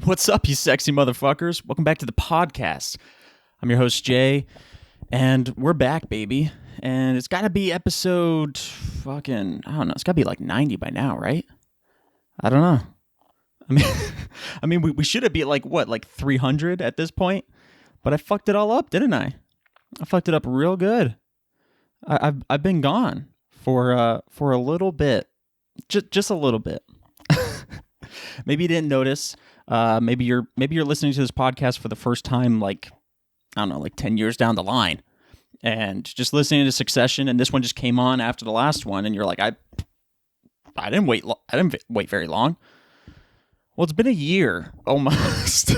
What's up, you sexy motherfuckers? Welcome back to the podcast. I'm your host, Jay, and we're back, baby. And it's got to be episode I don't know. It's got to be like 90 by now, right? I don't know. We should be at like 300 at this point? But I fucked it all up, didn't I? I fucked it up real good. I've been gone for a little bit, just a little bit. Maybe you didn't notice. Maybe you're listening to this podcast for the first time, like 10 years down the line, and just listening to Succession, and this one just came on after the last one, and you're like, I didn't wait. I didn't wait very long. Well, it's been a year almost.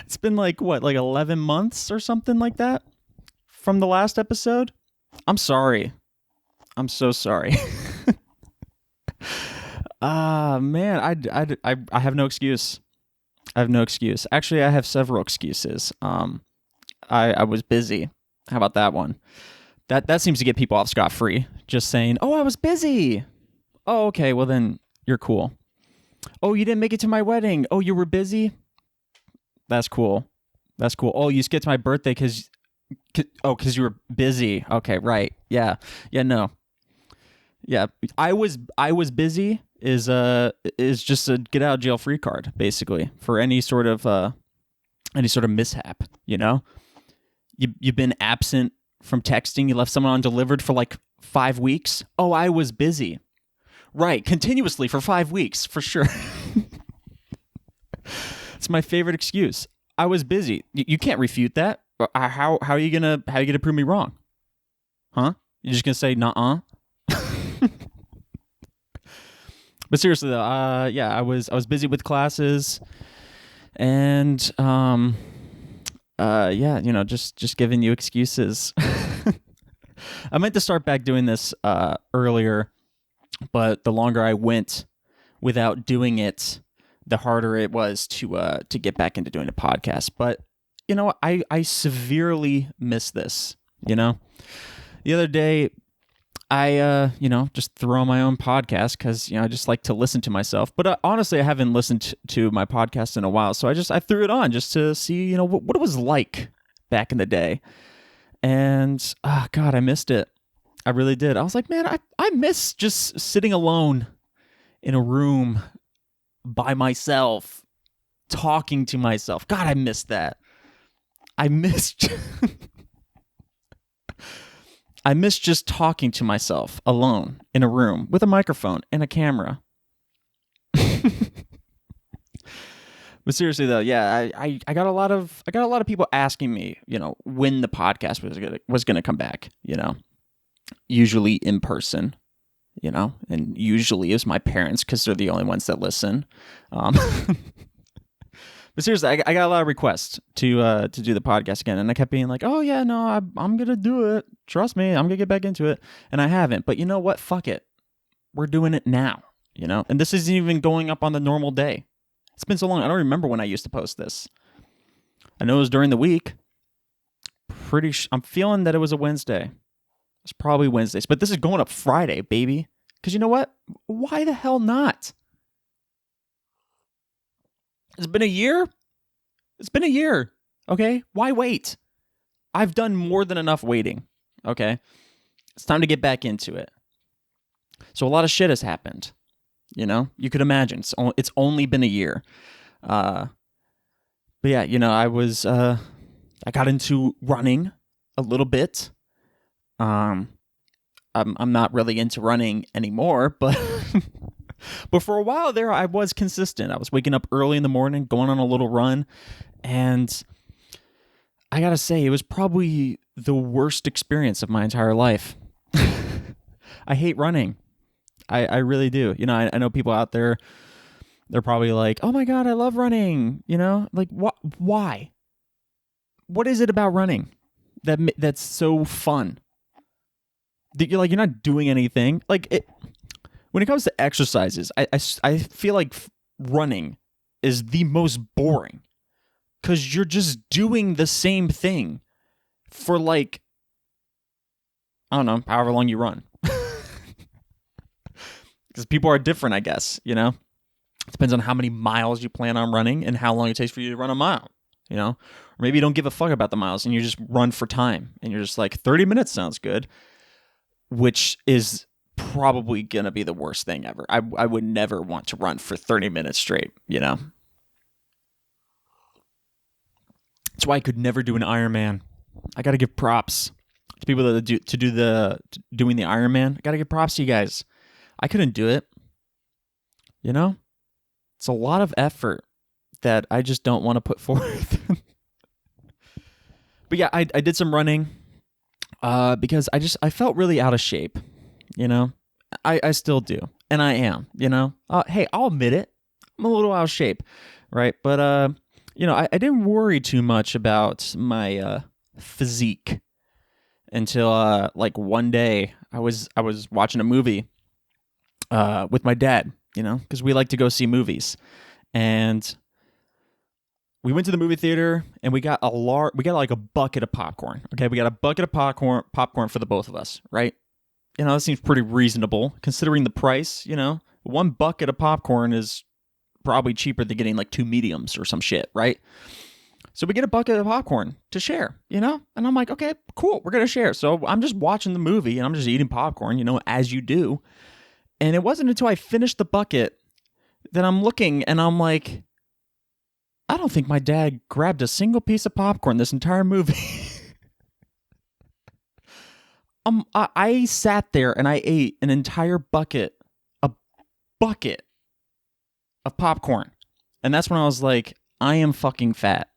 It's been like 11 months or something like that from the last episode. I'm sorry. I'm so sorry. Man, I have no excuse. I have no excuse. Actually, I have several excuses. I was busy. How about that one? That seems to get people off scot-free. Just saying, "Oh, I was busy." Oh, okay. Well, then you're cool. Oh, you didn't make it to my wedding. Oh, you were busy. That's cool. That's cool. Oh, you skipped my birthday because you were busy. Okay, right. Yeah. No. Yeah, I was busy is just a get out of jail free card, basically, for any sort of mishap. You know, you've been absent from texting. You left someone undelivered for like 5 weeks. Oh, I was busy. Right, continuously for 5 weeks for sure. It's my favorite excuse. I was busy. You can't refute that. How are you gonna prove me wrong? Huh? You're just gonna say nuh-uh? But seriously though, I was busy with classes, and just giving you excuses. I meant to start back doing this earlier, but the longer I went without doing it, the harder it was to get back into doing a podcast. But you know, I severely miss this. You know, the other day, I just throw on my own podcast because I just like to listen to myself. But honestly, I haven't listened to my podcast in a while, so I threw it on just to see what it was like back in the day. And God, I missed it. I really did. I was like, man, I miss just sitting alone in a room by myself, talking to myself. God, I missed that. I missed just talking to myself alone in a room with a microphone and a camera. But seriously though, yeah, I got a lot of people asking me, when the podcast was gonna come back, usually in person, and usually it's my parents because they're the only ones that listen. But seriously, I got a lot of requests to do the podcast again, and I kept being like, "Oh yeah, no, I'm gonna do it. Trust me, I'm gonna get back into it." And I haven't. But you know what? Fuck it. We're doing it now. And this isn't even going up on the normal day. It's been so long. I don't remember when I used to post this. I know it was during the week. I'm feeling that it was a Wednesday. It's probably Wednesdays, but this is going up Friday, baby. Because you know what? Why the hell not? It's been a year. It's been a year. Okay? Why wait? I've done more than enough waiting. Okay? It's time to get back into it. So a lot of shit has happened. You could imagine. It's only been a year. But yeah, I got into running a little bit. I'm not really into running anymore, but but for a while there, I was consistent. I was waking up early in the morning, going on a little run, and I gotta say, it was probably the worst experience of my entire life. I hate running. I really do. I know people out there, they're probably like, "Oh my God, I love running." Like, why? What is it about running that's so fun? You're not doing anything. Like it. When it comes to exercises, I feel like running is the most boring because you're just doing the same thing for I don't know, however long you run. Because people are different, I guess, It depends on how many miles you plan on running and how long it takes for you to run a mile, Or maybe you don't give a fuck about the miles and you just run for time and you're just like, 30 minutes sounds good, which is probably going to be the worst thing ever. I would never want to run for 30 minutes straight, That's why I could never do an Ironman. I got to give props to people that doing the Ironman. I got to give props to you guys. I couldn't do it. It's a lot of effort that I just don't want to put forth. But yeah, I did some running because I felt really out of shape, I still do, and I am, hey, I'll admit it. I'm a little out of shape, right? But I didn't worry too much about my physique until like one day I was watching a movie with my dad, because we like to go see movies, and we went to the movie theater and we got like a bucket of popcorn. Okay, we got a bucket of popcorn for the both of us, right? That seems pretty reasonable considering the price. One bucket of popcorn is probably cheaper than getting like 2 mediums or some shit, right? So we get a bucket of popcorn to share, and I'm like, okay, cool, we're gonna share. So I'm just watching the movie and I'm just eating popcorn, as you do. And it wasn't until I finished the bucket that I'm looking and I'm like, I don't think my dad grabbed a single piece of popcorn this entire movie. I sat there and I ate an entire bucket of popcorn. And that's when I was like, I am fucking fat.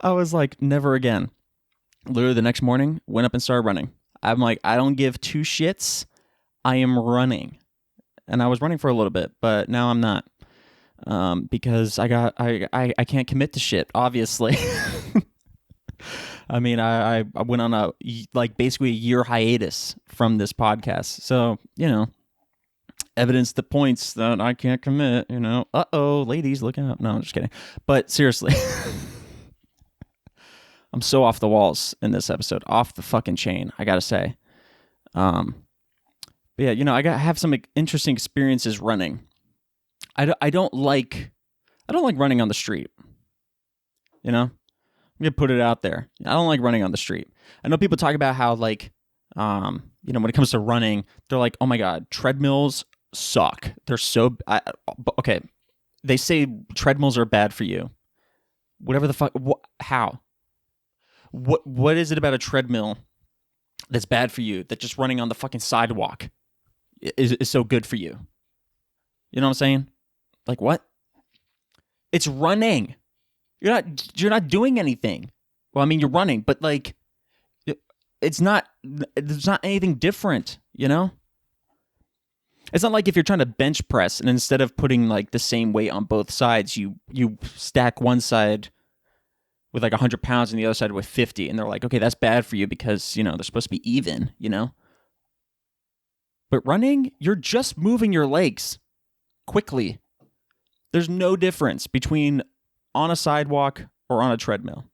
I was like, never again. Literally the next morning, went up and started running. I'm like, I don't give two shits. I am running. And I was running for a little bit, but now I'm not. Because I can't commit to shit, obviously. I mean, I went on a basically a year hiatus from this podcast. So, evidence that points that I can't commit, Uh-oh, ladies, look out. No, I'm just kidding. But seriously, I'm so off the walls in this episode, off the fucking chain, I gotta say. But yeah, I have some interesting experiences running. I don't like running on the street. I'm gonna put it out there. I don't like running on the street. I know people talk about how when it comes to running, they're like, oh my god, treadmills suck. They're so okay. They say treadmills are bad for you. Whatever the fuck. How? What is it about a treadmill that's bad for you that just running on the fucking sidewalk is so good for you? You know what I'm saying? Like what? It's running. You're not doing anything. Well, I mean, you're running, but like, there's not anything different, It's not like if you're trying to bench press and instead of putting like the same weight on both sides, you stack one side with like 100 pounds and the other side with 50, and they're like, okay, that's bad for you because they're supposed to be even, But running, you're just moving your legs quickly. There's no difference between on a sidewalk or on a treadmill,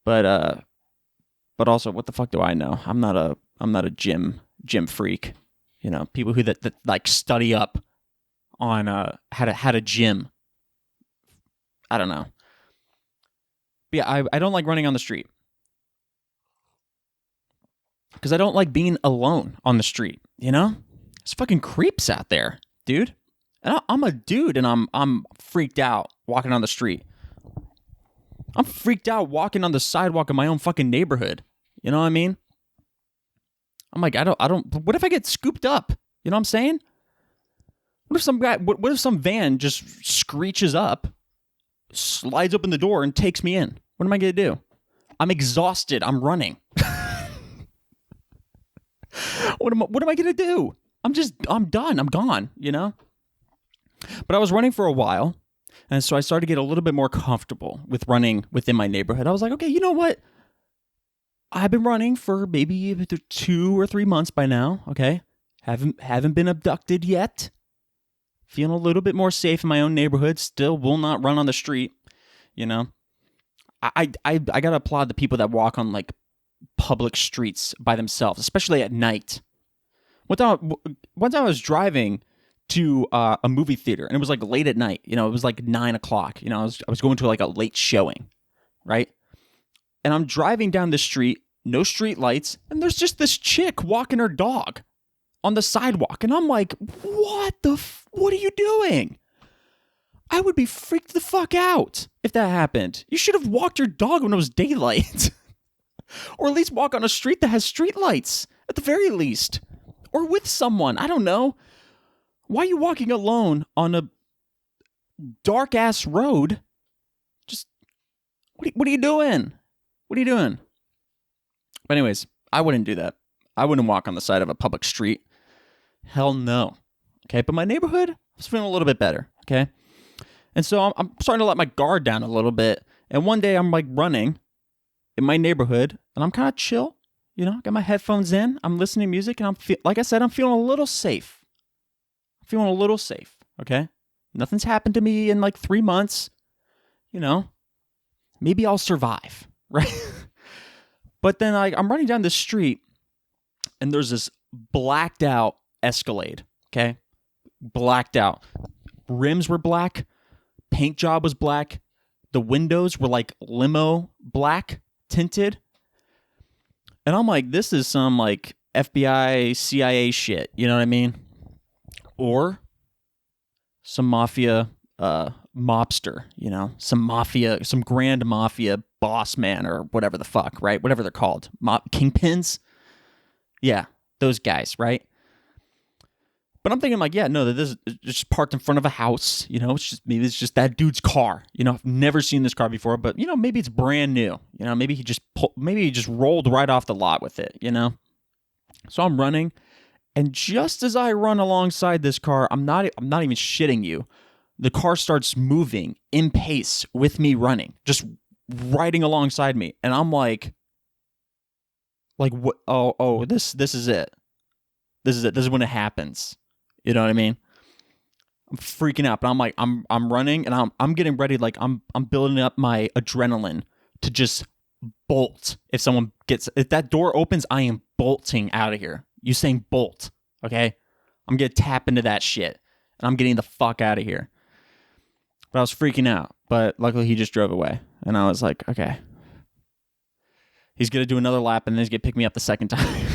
But also, what the fuck do I know? I'm not a gym freak, People who that like study up on how to gym. I don't know. But yeah, I don't like running on the street because I don't like being alone on the street. It's fucking creeps out there, dude. And I'm a dude, and I'm freaked out walking on the street. I'm freaked out walking on the sidewalk of my own fucking neighborhood. You know what I mean? I'm like, I don't. What if I get scooped up? You know what I'm saying? What if some van just screeches up, slides open the door, and takes me in? What am I gonna do? I'm exhausted. I'm running. What am I gonna do? I'm done. I'm gone. But I was running for a while, and so I started to get a little bit more comfortable with running within my neighborhood. I was like, okay, you know what? I've been running for maybe 2 or 3 months by now. Okay, haven't been abducted yet. Feeling a little bit more safe in my own neighborhood. Still will not run on the street. I gotta applaud the people that walk on like public streets by themselves, especially at night. One time I was driving to a movie theater, and it was like late at night. It was like 9 o'clock. I was going to like a late showing, right? And I'm driving down the street, no street lights, and there's just this chick walking her dog on the sidewalk, and I'm like, what are you doing? I would be freaked the fuck out if that happened. You should have walked your dog when it was daylight. Or at least walk on a street that has street lights, at the very least. Or with someone, I don't know. Why are you walking alone on a dark-ass road? Just, what are you doing? What are you doing? But anyways, I wouldn't do that. I wouldn't walk on the side of a public street. Hell no. Okay, but my neighborhood, I was feeling a little bit better, okay? And so I'm starting to let my guard down a little bit. And one day I'm like running in my neighborhood, and I'm kind of chill. Got my headphones in. I'm listening to music, and like I said, I'm feeling a little safe. Okay? Nothing's happened to me in like 3 months. Maybe I'll survive, right? But then I'm running down the street, and there's this blacked out Escalade, okay? Blacked out. Rims were black. Paint job was black. The windows were like limo black tinted. And I'm like, this is some like FBI, CIA shit. You know what I mean? Or some mafia mobster, some grand mafia boss man or whatever the fuck, right? Whatever they're called. Kingpins? Yeah, those guys, right? But I'm thinking like, yeah, no, this is just parked in front of a house. Maybe it's just that dude's car. I've never seen this car before, but maybe it's brand new. Maybe he just rolled right off the lot with it. So I'm running, and just as I run alongside this car, I'm not even shitting you. The car starts moving in pace with me running, just riding alongside me, and I'm like what? Oh, this is it. This is it. This is when it happens. You know what I mean? I'm freaking out, but I'm like, I'm running, and I'm getting ready. Like I'm building up my adrenaline to just bolt. If that door opens, I am bolting out of here. You saying bolt? Okay, I'm gonna tap into that shit, and I'm getting the fuck out of here. But I was freaking out. But luckily, he just drove away, and I was like, okay, he's gonna do another lap, and then he's gonna pick me up the second time.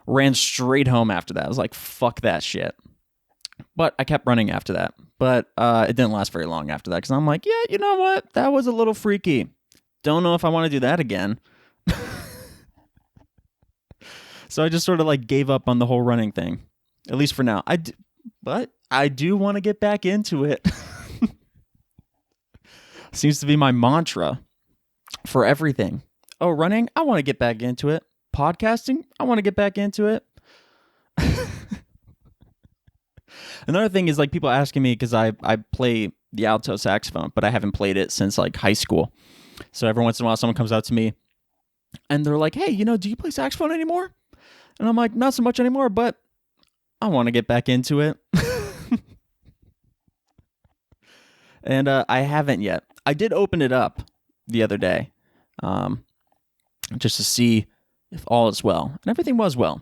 Ran straight home after that. I was like, fuck that shit. But I kept running after that. But it didn't last very long after that, because I'm like, yeah, you know what? That was a little freaky. Don't know if I want to do that again. So I just sort of like gave up on the whole running thing, at least for now. But I do want to get back into it. Seems to be my mantra for everything. Oh, running? I want to get back into it. Podcasting? I want to get back into it. Another thing is like people asking me, because I play the alto saxophone, but I haven't played it since like high school. So every once in a while someone comes out to me and they're like, hey, do you play saxophone anymore? And I'm like, not so much anymore, but I want to get back into it. And I haven't yet. I did open it up the other day just to see if all is well. And everything was well.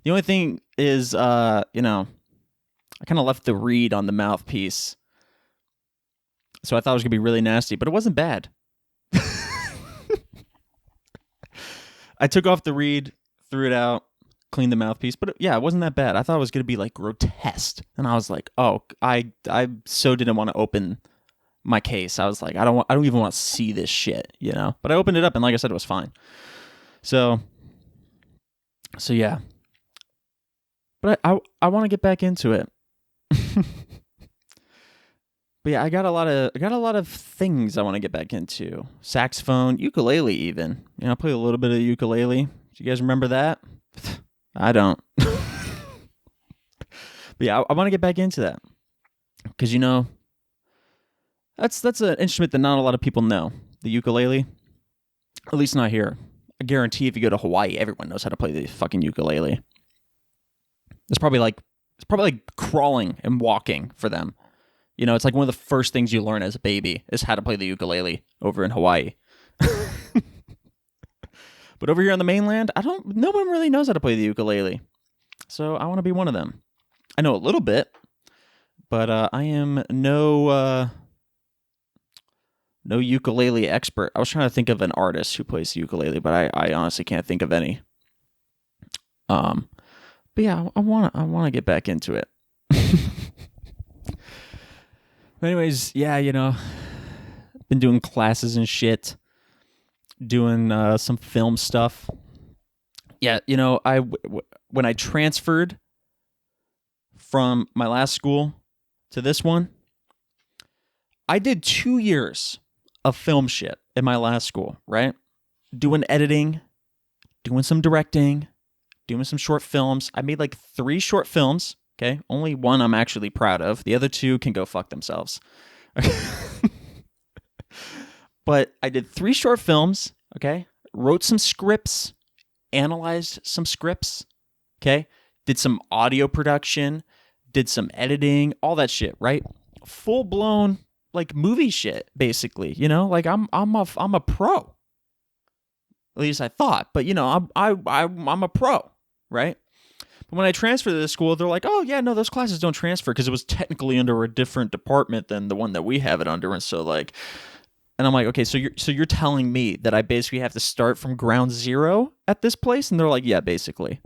The only thing is, I kind of left the reed on the mouthpiece. So I thought it was going to be really nasty, but it wasn't bad. I took off the reed, threw it out, cleaned the mouthpiece, but it wasn't that bad. I thought it was going to be like grotesque. And I was like, oh, I so didn't want to open my case. I was like, I don't even want to see this shit, But I opened it up, and like I said, it was fine. So yeah. But I want to get back into it. But yeah, I got a lot of things I want to get back into. Saxophone, ukulele even. I play a little bit of ukulele. Do you guys remember that? I don't. But yeah, I want to get back into that. Because that's an instrument that not a lot of people know. The ukulele. At least not here. I guarantee if you go to Hawaii, everyone knows how to play the fucking ukulele. It's probably like crawling and walking for them. It's like one of the first things you learn as a baby is how to play the ukulele over in Hawaii. But over here on the mainland, no one really knows how to play the ukulele. So I want to be one of them. I know a little bit, but I am no ukulele expert. I was trying to think of an artist who plays the ukulele, but I honestly can't think of any. But yeah, I want to get back into it. But anyways, yeah, been doing classes and shit, doing some film stuff. Yeah, when I transferred from my last school to this one, I did 2 years of film shit in my last school, right? Doing editing, doing some directing, doing some short films. I made like 3 short films, okay? Only one I'm actually proud of. The other 2 can go fuck themselves. But I did 3 short films, okay? Wrote some scripts, analyzed some scripts, okay? Did some audio production, did some editing, all that shit, right? Full blown like movie shit, basically. Like I'm a pro. At least I thought, but I'm a pro, right? But when I transferred to this school, they're like, oh yeah, no, those classes don't transfer because it was technically under a different department than the one that we have it under, and so like. And I'm like, okay, so you're telling me that I basically have to start from ground zero at this place? And they're like, yeah, basically.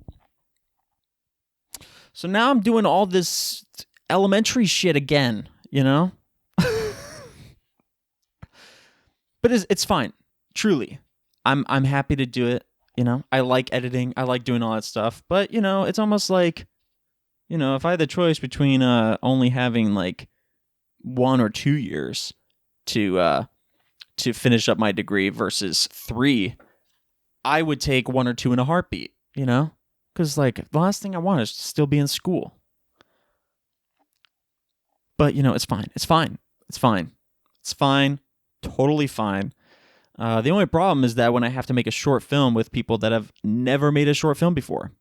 So now I'm doing all this elementary shit again, But it's fine. Truly. I'm happy to do it, I like editing, I like doing all that stuff. But, it's almost like, if I had the choice between only having like 1 or 2 years to finish up my degree versus 3, I would take 1 or 2 in a heartbeat, Because, like, the last thing I want is to still be in school. But, it's fine. It's fine. It's fine. It's fine. Totally fine. The only problem is that when I have to make a short film with people that have never made a short film before,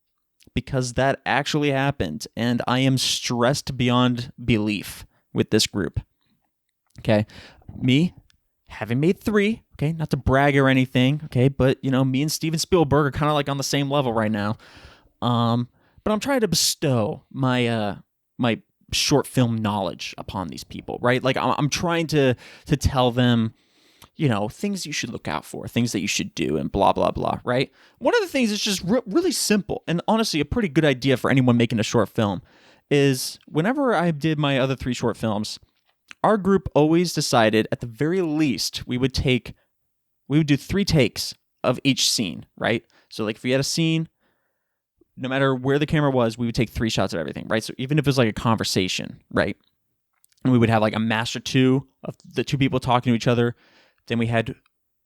because that actually happened, and I am stressed beyond belief with this group. Okay? Me, having made 3, okay, not to brag or anything, okay, but, me and Steven Spielberg are kind of like on the same level right now. But I'm trying to bestow my my short film knowledge upon these people, right? Like I'm trying to tell them, things you should look out for, things that you should do, and blah, blah, blah, right? One of the things that's just really simple, and honestly a pretty good idea for anyone making a short film, is whenever I did my other 3 short films, our group always decided at the very least we would do 3 takes of each scene, right? So like if we had a scene, no matter where the camera was, we would take 3 shots of everything, right? So even if it was like a conversation, right? And we would have like a master 2 of the 2 people talking to each other. Then we had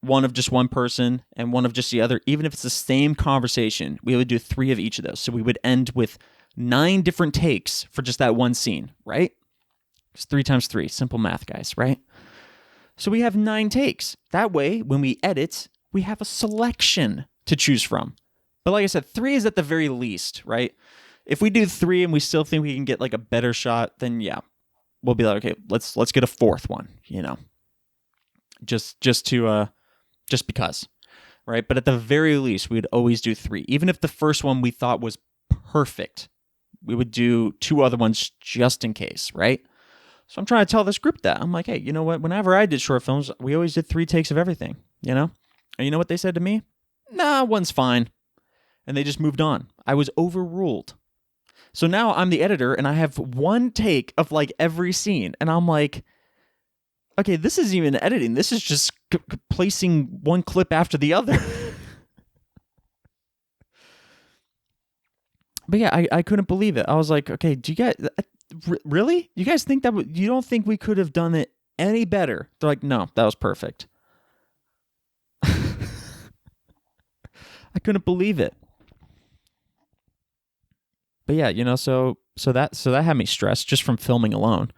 one of just one person and one of just the other. Even if it's the same conversation, we would do 3 of each of those. So we would end with 9 different takes for just that one scene, right? It's 3 times 3. Simple math, guys, right? So we have 9 takes. That way, when we edit, we have a selection to choose from. But like I said, 3 is at the very least, right? If we do 3 and we still think we can get like a better shot, then yeah, we'll be like, okay, let's get a 4th one, just because, right? But at the very least, we'd always do 3. Even if the first one we thought was perfect, we would do 2 other ones just in case, right? So I'm trying to tell this group that. I'm like, hey, you know what? Whenever I did short films, we always did 3 takes of everything, And you know what they said to me? Nah, one's fine. And they just moved on. I was overruled. So now I'm the editor and I have 1 take of like every scene. And I'm like, okay, this isn't even editing. This is just placing one clip after the other. But yeah, I couldn't believe it. I was like, okay, do you guys really? You guys think that you don't think we could have done it any better? They're like, no, that was perfect. I couldn't believe it. But yeah, so that had me stressed just from filming alone.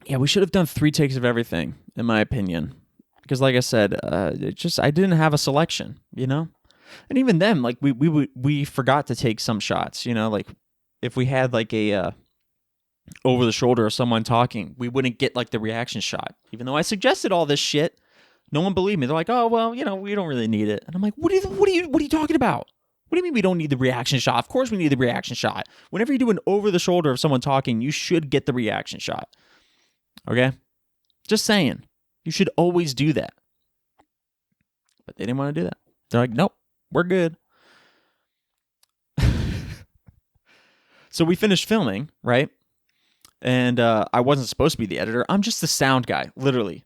Yeah, we should have done 3 takes of everything, in my opinion, because like I said, I didn't have a selection, And even then, like we forgot to take some shots, like if we had like a over the shoulder of someone talking, we wouldn't get like the reaction shot, even though I suggested all this shit. No one believed me. They're like, "Oh well, we don't really need it." And I'm like, "What are you talking about? What do you mean we don't need the reaction shot? Of course we need the reaction shot. Whenever you do an over the shoulder of someone talking, you should get the reaction shot. Okay? Just saying. You should always do that. But they didn't want to do that. They're like, nope, we're good. So we finished filming, right? And I wasn't supposed to be the editor. I'm just the sound guy, literally.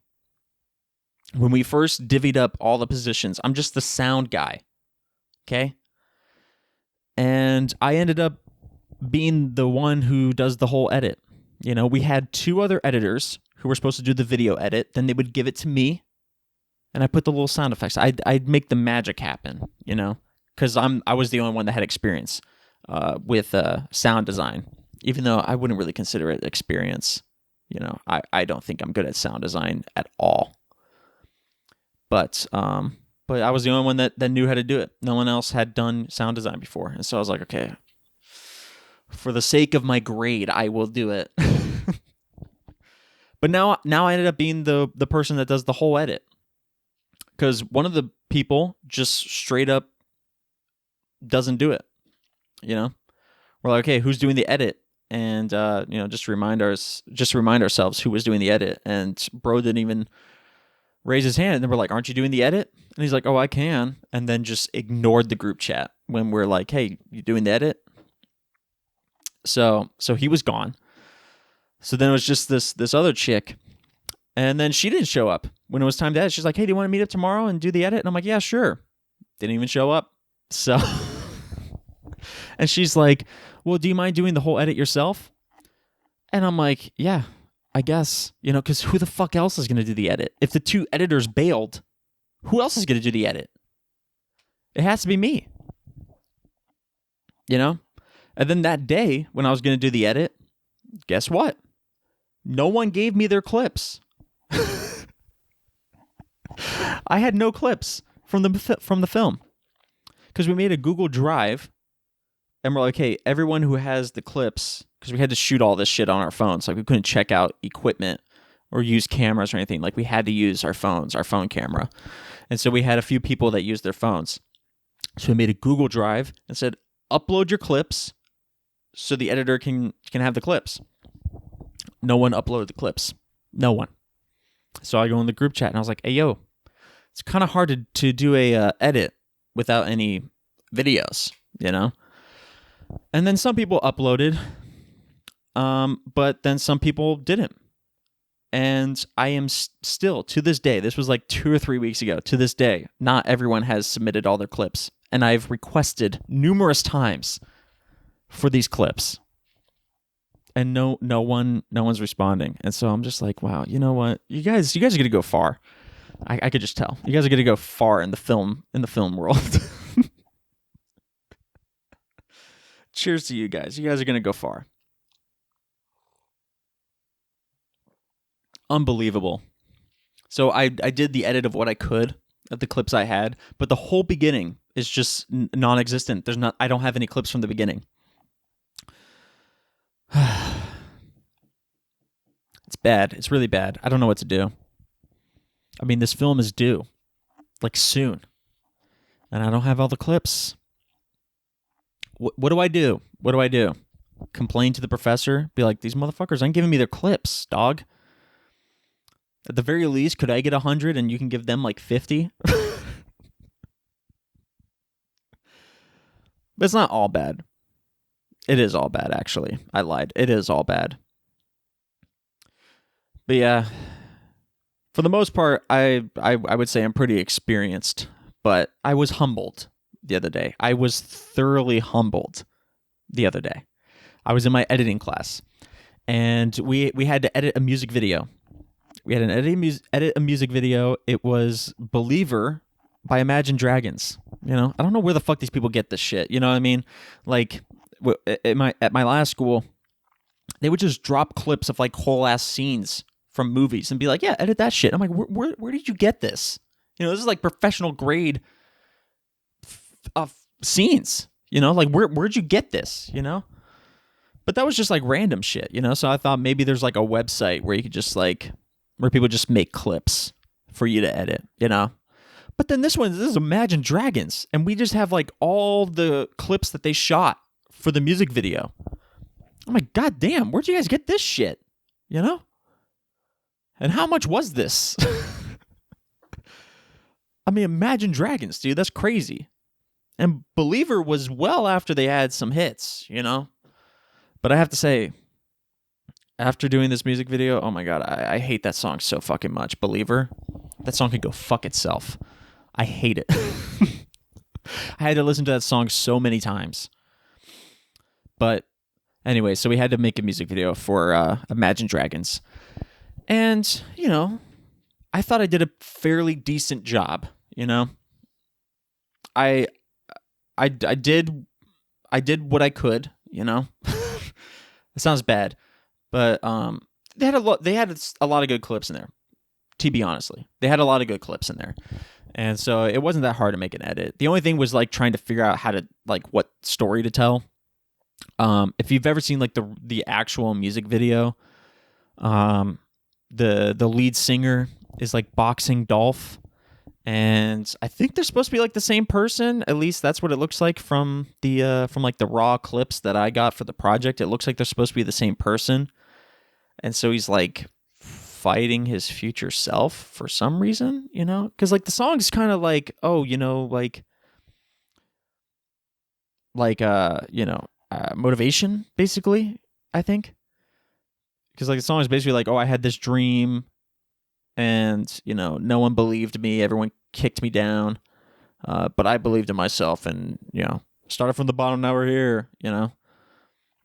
When we first divvied up all the positions, I'm just the sound guy. Okay? And I ended up being the one who does the whole edit. You know, we had 2 other editors who were supposed to do the video edit. Then they would give it to me, and I put the little sound effects. I'd make the magic happen, you know, because I was the only one that had experience with sound design, even though I wouldn't really consider it experience. You know, I don't think I'm good at sound design at all. But I was the only one that knew how to do it. No one else had done sound design before. And so I was like, okay, for the sake of my grade, I will do it. But now I ended up being the person that does the whole edit. Because one of the people just straight up doesn't do it. You know? We're like, okay, who's doing the edit? And you know, just remind ourselves who was doing the edit. And bro didn't even raise his hand, and then we're like, aren't you doing the edit? And he's like, oh, I can. And then just ignored the group chat when we're like, hey, you doing the edit? So he was gone. So then it was just this other chick, and then she didn't show up when it was time to edit. She's like, hey, do you want to meet up tomorrow and do the edit? And I'm like, yeah, sure. Didn't even show up. So, and she's like, well, do you mind doing the whole edit yourself? And I'm like, yeah, I guess, you know, because who the fuck else is going to do the edit? If the 2 editors bailed, who else is going to do the edit? It has to be me. You know? And then that day, when I was going to do the edit, guess what? No one gave me their clips. I had no clips from the film. Because we made a Google Drive, and we're like, hey, everyone who has the clips, because we had to shoot all this shit on our phones. Like, we couldn't check out equipment or use cameras or anything. Like, we had to use our phones, our phone camera. And so we had a few people that used their phones. So we made a Google Drive and said, upload your clips so the editor can have the clips. No one uploaded the clips. No one. So I go in the group chat, and I was like, hey, yo, it's kind of hard to do a edit without any videos, you know? And then some people uploaded, but then some people didn't. And I am still, to this day, this was like 2 or 3 weeks ago, to this day, not everyone has submitted all their clips. And I've requested numerous times for these clips. And no one's responding. And so I'm just like, wow, you know what? You guys are gonna go far. I could just tell. You guys are gonna go far in the film world. Cheers to you guys. You guys are gonna go far. Unbelievable. So I did the edit of what I could of the clips I had, but the whole beginning is just non-existent. I don't have any clips from the beginning. It's bad. It's really bad. I don't know what to do. I mean, this film is due, like, soon, and I don't have all the clips. What do I do? What do I do? Complain to the professor? Be like, these motherfuckers aren't giving me their clips, dog. At the very least, could I get 100 and you can give them like 50? But it's not all bad. It is all bad, actually. I lied. It is all bad. But yeah, for the most part, I would say I'm pretty experienced, but I was humbled the other day. I was thoroughly humbled the other day. I was in my editing class, and we had to edit a music video. We had an edit a music video. It was Believer by Imagine Dragons. You know, I don't know where the fuck these people get this shit. You know what I mean? Like, at my last school, they would just drop clips of like whole ass scenes from movies and be like, yeah, edit that shit. I'm like, where did you get this? You know, this is like professional grade of scenes. You know, like where'd you get this? You know? But that was just like random shit, you know? So I thought maybe there's like a website where you could just like, where people just make clips for you to edit, you know? But then this is Imagine Dragons, and we just have like all the clips that they shot for the music video. I'm like, God damn, where'd you guys get this shit? You know? And how much was this? I mean, Imagine Dragons, dude, that's crazy. And Believer was well after they had some hits, you know? But I have to say, after doing this music video, oh my God, I hate that song so fucking much. Believer, that song could go fuck itself. I hate it. I had to listen to that song so many times. But anyway, so we had to make a music video for Imagine Dragons. And, you know, I thought I did a fairly decent job, you know? I did what I could, you know? It sounds bad, but they had a lot of good clips in there. To be honestly, they had a lot of good clips in there. And so it wasn't that hard to make an edit. The only thing was like trying to figure out how to like what story to tell. If you've ever seen like the actual music video, the lead singer is like boxing Dolph, and I think they're supposed to be like the same person. At least that's what it looks like from like the raw clips that I got for the project. It looks like they're supposed to be the same person, and so he's like fighting his future self for some reason, you know? Because like the song's kind of like, oh, you know, motivation, basically, I think. Because like the song is basically like, oh, I had this dream, and you know, no one believed me, everyone kicked me down, but I believed in myself, and you know, started from the bottom, now we're here, you know.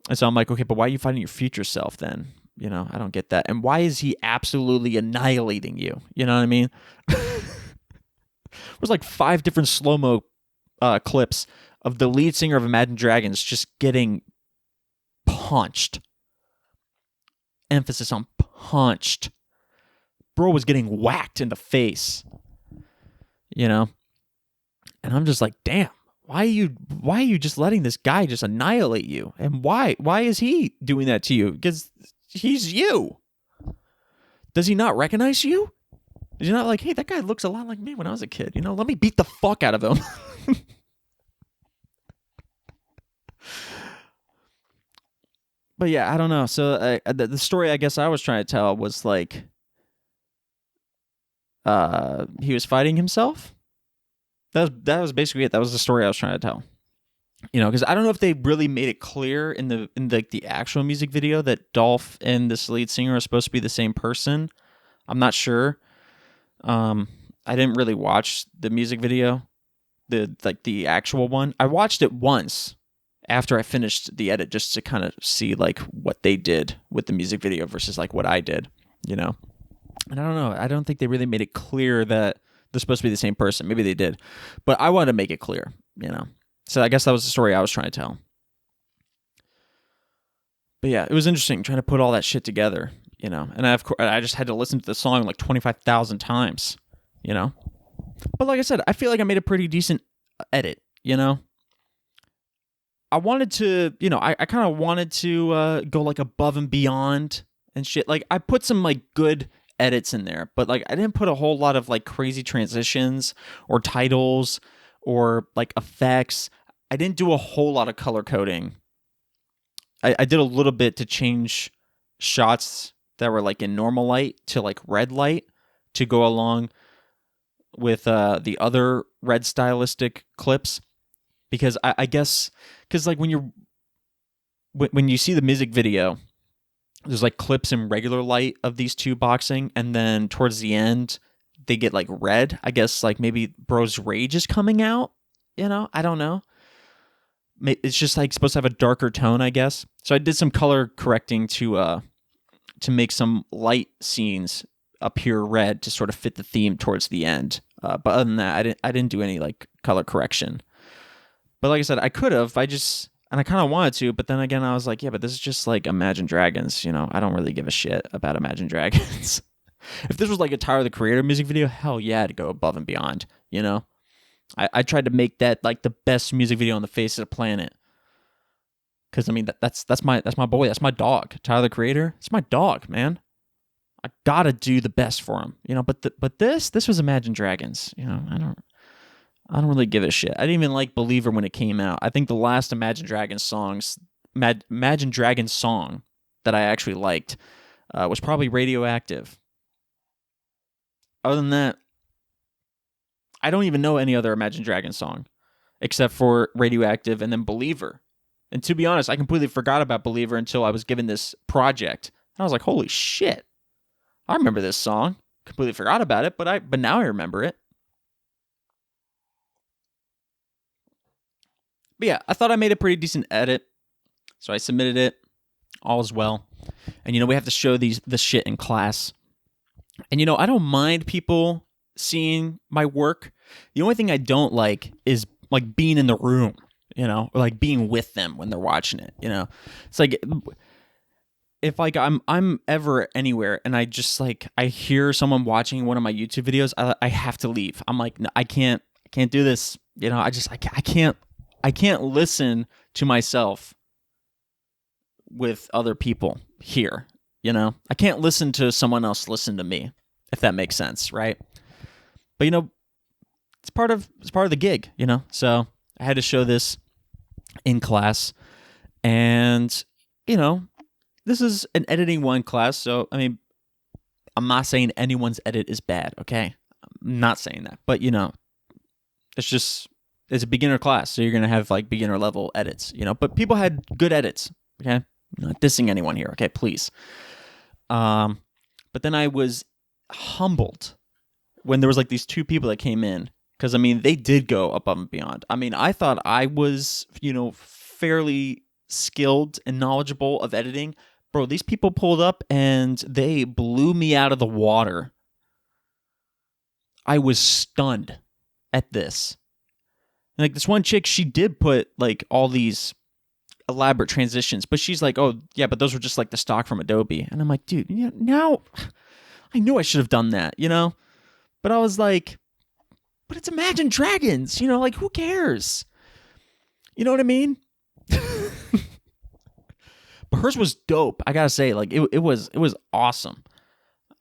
And so I'm like, okay, but why are you fighting your future self then? You know, I don't get that. And why is he absolutely annihilating you? You know what I mean? There's like 5 different slow-mo clips of the lead singer of Imagine Dragons just getting punched. Emphasis on punched. Bro was getting whacked in the face. You know? And I'm just like, damn, why are you just letting this guy just annihilate you? And why is he doing that to you? Because he's you. Does he not recognize you? Is he not like, hey, that guy looks a lot like me when I was a kid. You know, let me beat the fuck out of him. But yeah, I don't know. So the story I guess I was trying to tell was like, he was fighting himself. That was basically it. That was the story I was trying to tell. You know, because I don't know if they really made it clear in the actual music video that Dolph and this lead singer are supposed to be the same person. I'm not sure. I didn't really watch the music video, the actual one. I watched it once after I finished the edit just to kind of see like what they did with the music video versus like what I did, you know. And I don't know. I don't think they really made it clear that they're supposed to be the same person. Maybe they did, but I wanted to make it clear, you know. So I guess that was the story I was trying to tell. But yeah, it was interesting trying to put all that shit together, you know. And I just had to listen to the song like 25,000 times, you know. But like I said, I feel like I made a pretty decent edit, you know. I wanted to, you know, I kind of wanted to go like above and beyond and shit. Like I put some like good edits in there, but like I didn't put a whole lot of like crazy transitions or titles or like effects. I didn't do a whole lot of color coding. I did a little bit to change shots that were like in normal light to like red light to go along with the other red stylistic clips, because I guess because like when you see the music video, there's like clips in regular light of these two boxing, and then towards the end they get like red. I guess like maybe bro's rage is coming out, you know. I don't know. It's just like supposed to have a darker tone, I guess. So I did some color correcting to make some light scenes appear red to sort of fit the theme towards the end. But other than that, I didn't do any like color correction. But like I said, I could have. And I kind of wanted to, but then again, I was like, yeah, but this is just like Imagine Dragons, you know. I don't really give a shit about Imagine Dragons. If this was like a Tyler the Creator music video, hell yeah, I'd go above and beyond, you know. I tried to make that like the best music video on the face of the planet. Because I mean that's my boy, that's my dog. Tyler the Creator, it's my dog, man. I gotta do the best for them, But this was Imagine Dragons, I don't really give a shit. I didn't even like Believer when it came out. I think the last Imagine Dragons Imagine Dragons song that I actually liked was probably Radioactive. Other than that, I don't even know any other Imagine Dragons song except for Radioactive and then Believer. And to be honest, I completely forgot about Believer until I was given this project. And I was like, holy shit. I remember this song. Completely forgot about it, but now I remember it. But yeah, I thought I made a pretty decent edit. So I submitted it. All is well. And we have to show this shit in class. And I don't mind people seeing my work. The only thing I don't like is like being in the room, or like being with them when they're watching it, It's like if like I'm ever anywhere and I just like I hear someone watching one of my YouTube videos, I have to leave. I'm like, no, I can't do this. I can't listen to myself with other people here. I can't listen to someone else listen to me, if that makes sense, right? But it's part of the gig, So I had to show this in class, and this is an editing 1 class, so I mean, I'm not saying anyone's edit is bad, okay? I'm not saying that, but it's a beginner class, so you're gonna have like beginner level edits, But people had good edits, okay? I'm not dissing anyone here, okay? Please. But then I was humbled when there was like these 2 people that came in, because I mean they did go above and beyond. I mean, I thought I was fairly skilled and knowledgeable of editing. Bro, these people pulled up and they blew me out of the water. I was stunned at this. And like this one chick, she did put like all these elaborate transitions, but she's like, oh yeah, but those were just like the stock from Adobe. And I'm like, dude, now I knew I should have done that, But I was like, but it's Imagine Dragons, like who cares? You know what I mean? But hers was dope. I gotta say, like it was awesome.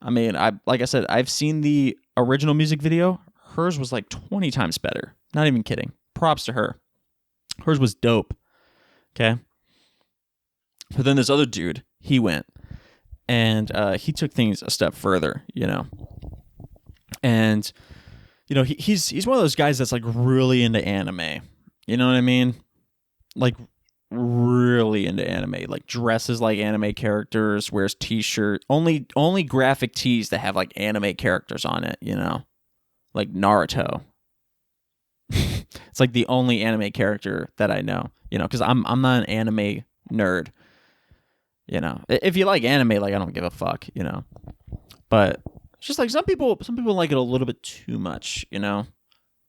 I mean, like I said, I've seen the original music video. Hers was like 20 times better. Not even kidding. Props to her. Hers was dope. Okay. But then this other dude, he went and he took things a step further, And he's one of those guys that's like really into anime. You know what I mean? Like really into anime, like dresses like anime characters, wears t-shirt, only graphic tees that have like anime characters on it, like Naruto. It's like the only anime character that I know, because I'm not an anime nerd. If you like anime, like I don't give a fuck, But it's just like some people like it a little bit too much,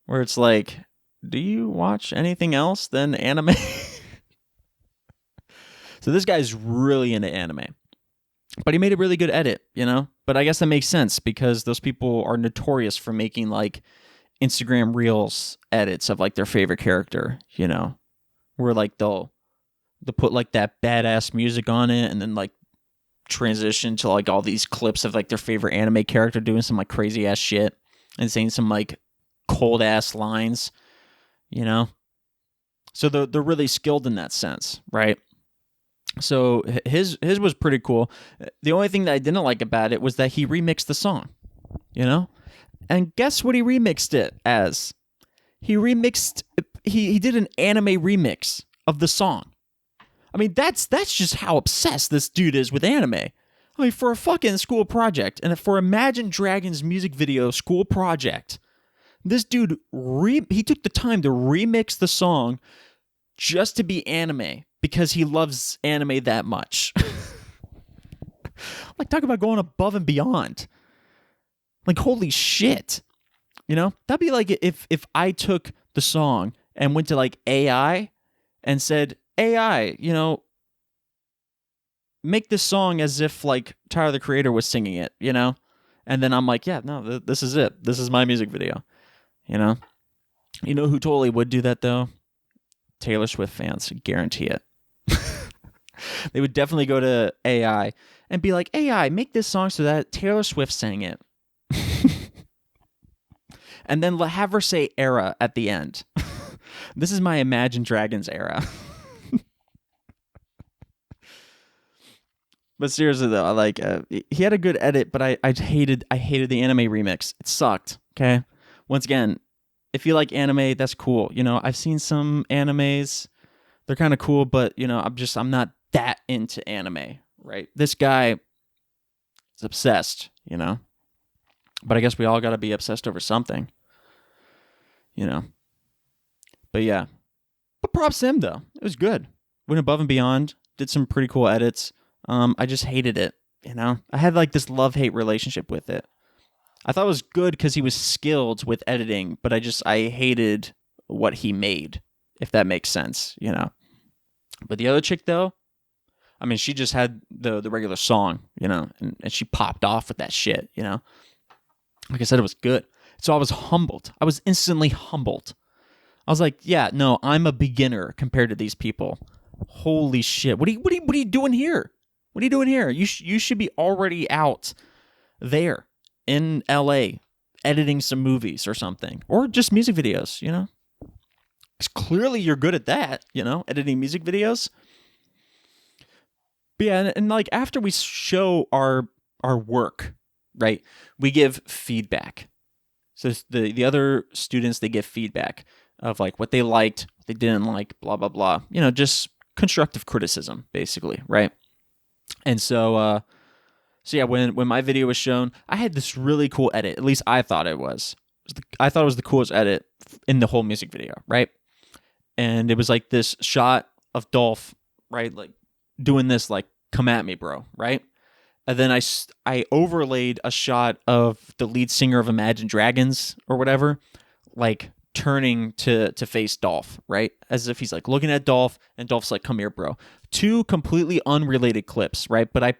where it's like, do you watch anything else than anime? So this guy's really into anime, but he made a really good edit, But I guess that makes sense because those people are notorious for making like Instagram Reels edits of like their favorite character, where like they'll put like that badass music on it and then like transition to like all these clips of like their favorite anime character doing some like crazy ass shit and saying some like cold ass lines, So they're really skilled in that sense, right? So his was pretty cool. The only thing that I didn't like about it was that he remixed the song, And guess what he remixed it as? He did an anime remix of the song. I mean, that's just how obsessed this dude is with anime. I mean, for a fucking school project, and for Imagine Dragons music video school project, this dude, he took the time to remix the song just to be anime because he loves anime that much. Like, talk about going above and beyond. Like, holy shit. That'd be like if I took the song and went to like AI and said, AI, make this song as if like Tyler the Creator was singing it, And then I'm like, yeah, no, this is it. This is my music video, You know who totally would do that though? Taylor Swift fans, guarantee it. They would definitely go to AI and be like, AI, make this song so that Taylor Swift sang it. And then have her say era at the end. This is my Imagine Dragons era. But seriously though, he had a good edit, but I hated the anime remix. It sucked. Okay, once again, if you like anime, that's cool. I've seen some animes; they're kind of cool, but I'm not that into anime. Right? This guy is obsessed. But I guess we all got to be obsessed over something. But yeah, but props to him though. It was good. Went above and beyond. Did some pretty cool edits. I just hated it, I had this love-hate relationship with it. I thought it was good because he was skilled with editing, but I hated what he made, if that makes sense, But the other chick, though, she just had the regular song, and she popped off with that shit, Like I said, it was good. So I was humbled. I was instantly humbled. I was like, yeah, no, I'm a beginner compared to these people. Holy shit. What are you doing here? What are you doing here? You should be already out there in LA editing some movies or something, or just music videos, Because clearly you're good at that, editing music videos. But yeah, and after we show our work, right, we give feedback. So the other students, they give feedback of what they liked, what they didn't like, blah, blah, blah. Just constructive criticism, basically, right? And so yeah, when my video was shown, I had this really cool edit. At least I thought it was. I thought it was the coolest edit in the whole music video, right? And it was this shot of Dolph, right? Doing this, come at me, bro, right? And then I overlaid a shot of the lead singer of Imagine Dragons or whatever, turning to face Dolph, right? As if he's looking at Dolph, and Dolph's come here, bro. Two completely unrelated clips, right? But I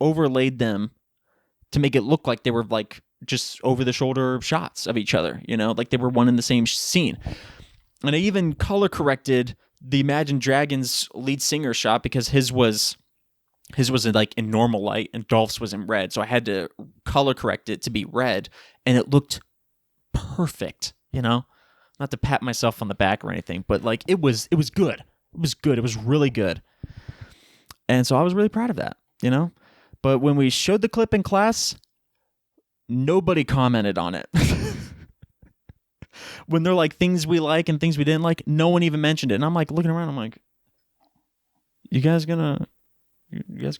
overlaid them to make it look like they were just over the shoulder shots of each other, they were one in the same scene. And I even color corrected the Imagine Dragons lead singer shot because his was in normal light and Dolph's was in red. So I had to color correct it to be red, and it looked perfect. Not to pat myself on the back or anything, but it was good. It was good. It was really good. And so I was really proud of that, But when we showed the clip in class, nobody commented on it. When they're things we like and things we didn't like, no one even mentioned it. And I'm looking around, I'm you guys gonna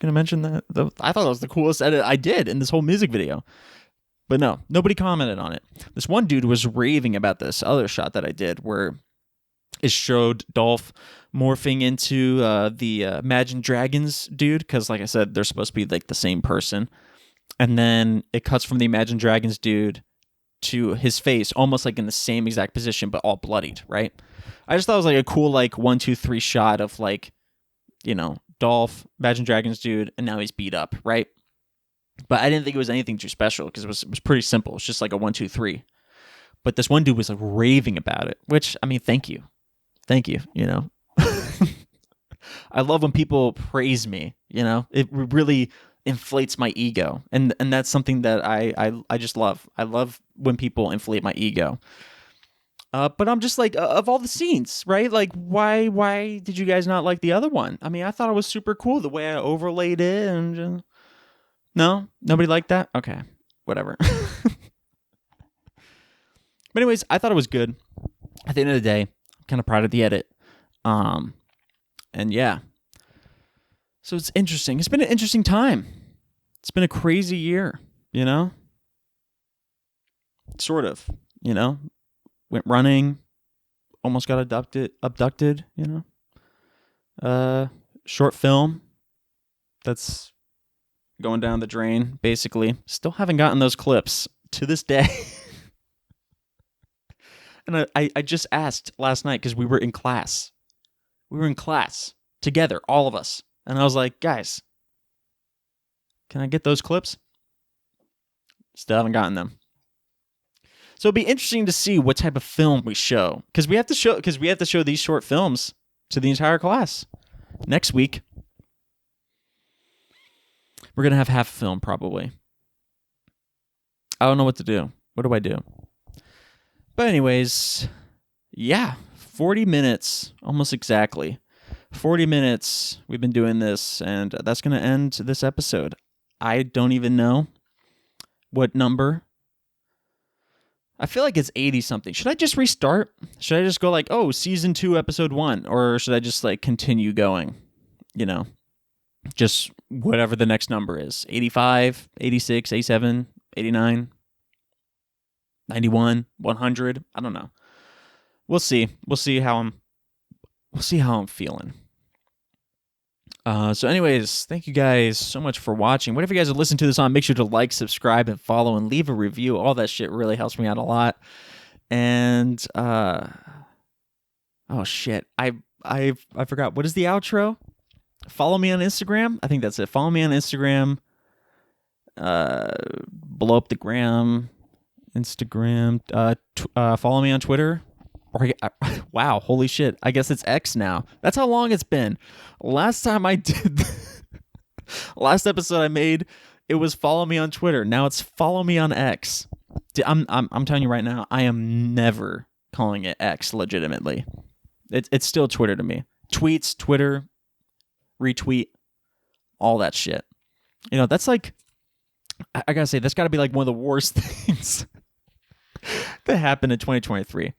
mention that? I thought that was the coolest edit I did in this whole music video. But no, nobody commented on it. This one dude was raving about this other shot that I did where it showed Dolph morphing into the Imagine Dragons dude, because like I said, they're supposed to be the same person. And then it cuts from the Imagine Dragons dude to his face, almost in the same exact position, but all bloodied, right? I just thought it was a cool 1, 2, 3 shot of Dolph, Imagine Dragons dude, and now he's beat up, right? But I didn't think it was anything too special because it was pretty simple. It's just a 1, 2, 3. But this one dude was raving about it, which, thank you. Thank you, I love when people praise me, It really inflates my ego. And that's something that I just love. I love when people inflate my ego. But I'm just of all the scenes, right? Why did you guys not like the other one? I thought it was super cool the way I overlaid it and... No? Nobody liked that? Okay. Whatever. But anyways, I thought it was good. At the end of the day, I'm kind of proud of the edit. And yeah. So it's interesting. It's been an interesting time. It's been a crazy year, Sort of, Went running. Almost got abducted, Short film. That's... going down the drain, basically. Still haven't gotten those clips to this day. And I just asked last night because we were in class. We were in class together, all of us. And I was like, guys, can I get those clips? Still haven't gotten them. So it'd be interesting to see what type of film we show. Because we have to show these short films to the entire class next week. We're going to have half a film probably. I don't know what to do. What do I do? But anyways, yeah, 40 minutes, almost exactly. 40 minutes we've been doing this, and that's going to end this episode. I don't even know what number. I feel like it's 80 something. Should I just restart? Should I just go like, oh, season 2, episode 1? Or should I just like continue going? You know, just whatever the next number is. 85, 86, 87, 89, 91, 100. I don't know. We'll see. We'll see how I'm feeling. So anyways, thank you guys so much for watching. Whatever you guys are listening to this on, make sure to like, subscribe, and follow, and leave a review. All that shit really helps me out a lot. And oh shit, I forgot. What is the outro? Follow me on Instagram. I think that's it. Follow me on Instagram. Blow up the gram. Instagram. Follow me on Twitter. Wow, holy shit. I guess it's X now. That's how long it's been. Last time I did last episode I made, it was follow me on Twitter. Now it's follow me on X. I'm telling you right now, I am never calling it X legitimately. It's still Twitter to me. Tweets, Twitter, retweet, all that shit. You know, that's like, I gotta say, that's gotta be like one of the worst things that happened in 2023.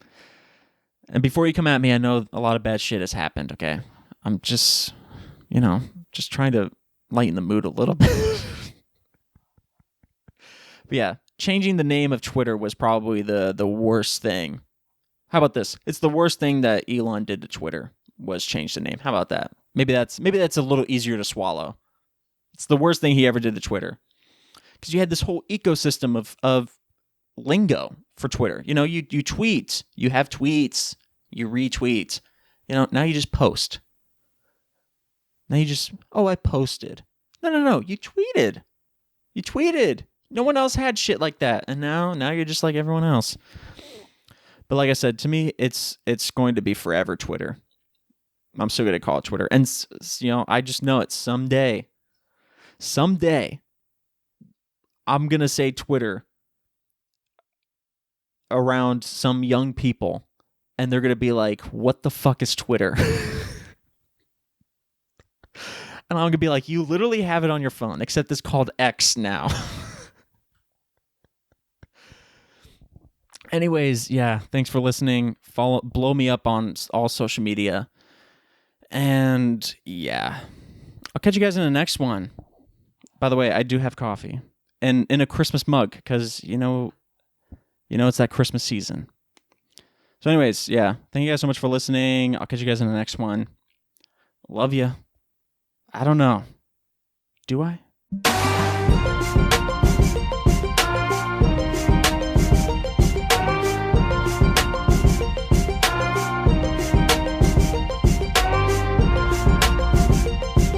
And before you come at me, I know a lot of bad shit has happened, okay? I'm just, just trying to lighten the mood a little bit. But yeah, changing the name of Twitter was probably the worst thing. How about this? It's the worst thing that Elon did to Twitter was change the name. How about that? Maybe that's a little easier to swallow. It's the worst thing he ever did to Twitter. Because you had this whole ecosystem of lingo for Twitter. You know, you tweet, you have tweets, you retweet. You know, now you just post. Now you just, I posted. No, you tweeted. You tweeted. No one else had shit like that. And now you're just like everyone else. But like I said, to me, it's going to be forever Twitter. I'm still going to call it Twitter. And, I just know it someday, I'm going to say Twitter around some young people, and they're going to be like, what the fuck is Twitter? And I'm going to be like, you literally have it on your phone, except it's called X now. Anyways, yeah, thanks for listening. Blow me up on all social media. And yeah, I'll catch you guys in the next one. By the way, I do have coffee and in a Christmas mug because, it's that Christmas season. So anyways, yeah, thank you guys so much for listening. I'll catch you guys in the next one. Love you. I don't know. Do I?